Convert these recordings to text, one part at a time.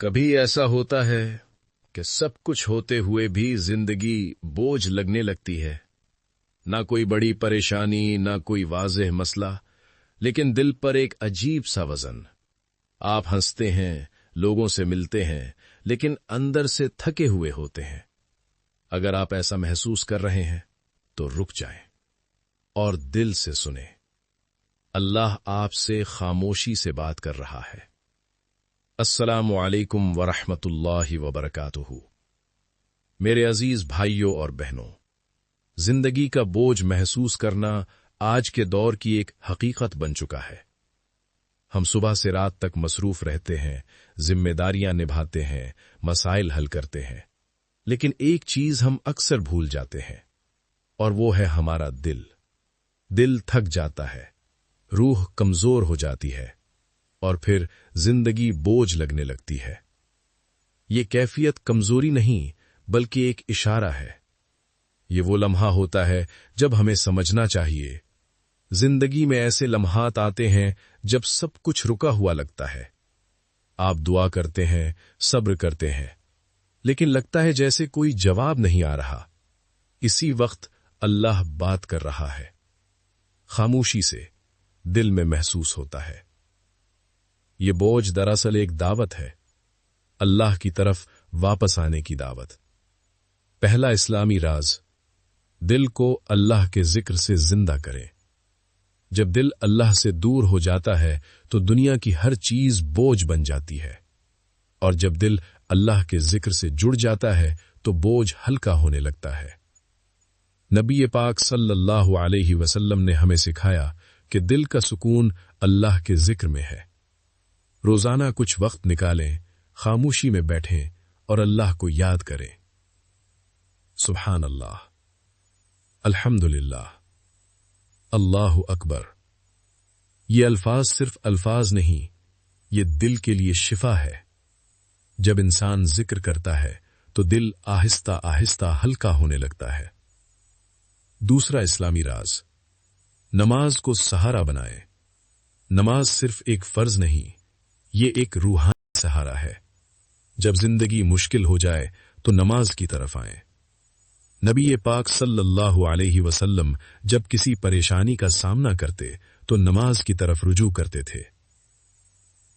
کبھی ایسا ہوتا ہے کہ سب کچھ ہوتے ہوئے بھی زندگی بوجھ لگنے لگتی ہے، نہ کوئی بڑی پریشانی، نہ کوئی واضح مسئلہ، لیکن دل پر ایک عجیب سا وزن۔ آپ ہنستے ہیں، لوگوں سے ملتے ہیں، لیکن اندر سے تھکے ہوئے ہوتے ہیں۔ اگر آپ ایسا محسوس کر رہے ہیں تو رک جائیں اور دل سے سنیں۔ اللہ آپ سے خاموشی سے بات کر رہا ہے۔ السلام علیکم ورحمۃ اللہ وبرکاتہ۔ میرے عزیز بھائیوں اور بہنوں، زندگی کا بوجھ محسوس کرنا آج کے دور کی ایک حقیقت بن چکا ہے۔ ہم صبح سے رات تک مصروف رہتے ہیں، ذمہ داریاں نبھاتے ہیں، مسائل حل کرتے ہیں، لیکن ایک چیز ہم اکثر بھول جاتے ہیں، اور وہ ہے ہمارا دل۔ دل تھک جاتا ہے، روح کمزور ہو جاتی ہے، اور پھر زندگی بوجھ لگنے لگتی ہے۔ یہ کیفیت کمزوری نہیں بلکہ ایک اشارہ ہے۔ یہ وہ لمحہ ہوتا ہے جب ہمیں سمجھنا چاہیے۔ زندگی میں ایسے لمحات آتے ہیں جب سب کچھ رکا ہوا لگتا ہے۔ آپ دعا کرتے ہیں، صبر کرتے ہیں، لیکن لگتا ہے جیسے کوئی جواب نہیں آ رہا۔ اسی وقت اللہ بات کر رہا ہے، خاموشی سے، دل میں محسوس ہوتا ہے۔ یہ بوجھ دراصل ایک دعوت ہے، اللہ کی طرف واپس آنے کی دعوت۔ پہلا اسلامی راز، دل کو اللہ کے ذکر سے زندہ کریں۔ جب دل اللہ سے دور ہو جاتا ہے تو دنیا کی ہر چیز بوجھ بن جاتی ہے، اور جب دل اللہ کے ذکر سے جڑ جاتا ہے تو بوجھ ہلکا ہونے لگتا ہے۔ نبی پاک صلی اللہ علیہ وسلم نے ہمیں سکھایا کہ دل کا سکون اللہ کے ذکر میں ہے۔ روزانہ کچھ وقت نکالیں، خاموشی میں بیٹھیں اور اللہ کو یاد کریں۔ سبحان اللہ، الحمدللہ، اللہ اکبر۔ یہ الفاظ صرف الفاظ نہیں، یہ دل کے لیے شفا ہے۔ جب انسان ذکر کرتا ہے تو دل آہستہ آہستہ ہلکا ہونے لگتا ہے۔ دوسرا اسلامی راز، نماز کو سہارا بنائیں۔ نماز صرف ایک فرض نہیں، یہ ایک روحانی سہارا ہے۔ جب زندگی مشکل ہو جائے تو نماز کی طرف آئیں۔ نبی پاک صلی اللہ علیہ وسلم جب کسی پریشانی کا سامنا کرتے تو نماز کی طرف رجوع کرتے تھے۔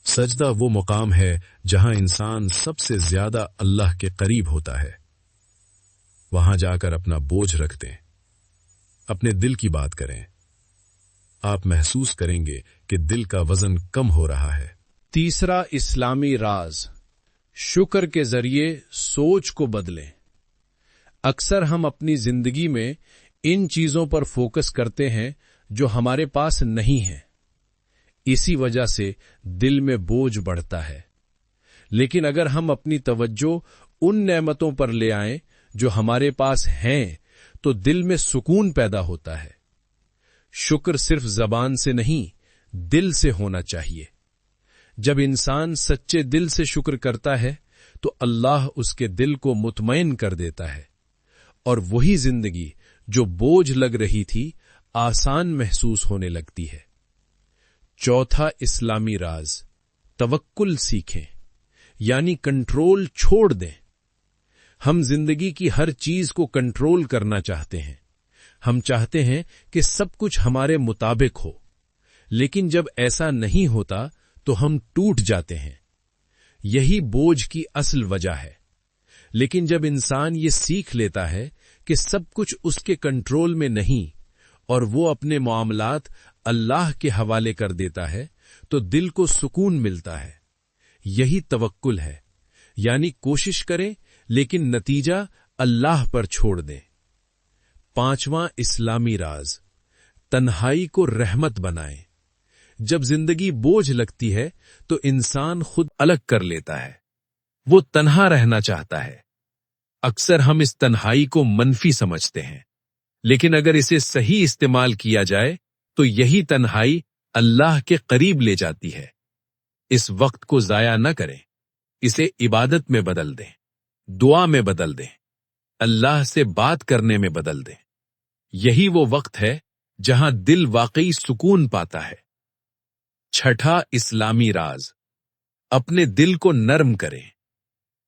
سجدہ وہ مقام ہے جہاں انسان سب سے زیادہ اللہ کے قریب ہوتا ہے۔ وہاں جا کر اپنا بوجھ رکھ دیں، اپنے دل کی بات کریں۔ آپ محسوس کریں گے کہ دل کا وزن کم ہو رہا ہے۔ تیسرا اسلامی راز، شکر کے ذریعے سوچ کو بدلیں۔ اکثر ہم اپنی زندگی میں ان چیزوں پر فوکس کرتے ہیں جو ہمارے پاس نہیں ہیں۔ اسی وجہ سے دل میں بوجھ بڑھتا ہے۔ لیکن اگر ہم اپنی توجہ ان نعمتوں پر لے آئیں جو ہمارے پاس ہیں تو دل میں سکون پیدا ہوتا ہے۔ شکر صرف زبان سے نہیں، دل سے ہونا چاہیے۔ جب انسان سچے دل سے شکر کرتا ہے تو اللہ اس کے دل کو مطمئن کر دیتا ہے، اور وہی زندگی جو بوجھ لگ رہی تھی آسان محسوس ہونے لگتی ہے۔ چوتھا اسلامی راز، توکل سیکھیں، یعنی کنٹرول چھوڑ دیں۔ ہم زندگی کی ہر چیز کو کنٹرول کرنا چاہتے ہیں۔ ہم چاہتے ہیں کہ سب کچھ ہمارے مطابق ہو، لیکن جب ایسا نہیں ہوتا تو ہم ٹوٹ جاتے ہیں۔ یہی بوجھ کی اصل وجہ ہے۔ لیکن جب انسان یہ سیکھ لیتا ہے کہ سب کچھ اس کے کنٹرول میں نہیں اور وہ اپنے معاملات اللہ کے حوالے کر دیتا ہے تو دل کو سکون ملتا ہے۔ یہی توکل ہے، یعنی کوشش کریں لیکن نتیجہ اللہ پر چھوڑ دیں۔ پانچواں اسلامی راز، تنہائی کو رحمت بنائیں۔ جب زندگی بوجھ لگتی ہے تو انسان خود الگ کر لیتا ہے، وہ تنہا رہنا چاہتا ہے۔ اکثر ہم اس تنہائی کو منفی سمجھتے ہیں، لیکن اگر اسے صحیح استعمال کیا جائے تو یہی تنہائی اللہ کے قریب لے جاتی ہے۔ اس وقت کو ضائع نہ کریں، اسے عبادت میں بدل دیں، دعا میں بدل دیں، اللہ سے بات کرنے میں بدل دیں۔ یہی وہ وقت ہے جہاں دل واقعی سکون پاتا ہے۔ چھٹا اسلامی راز، اپنے دل کو نرم کریں۔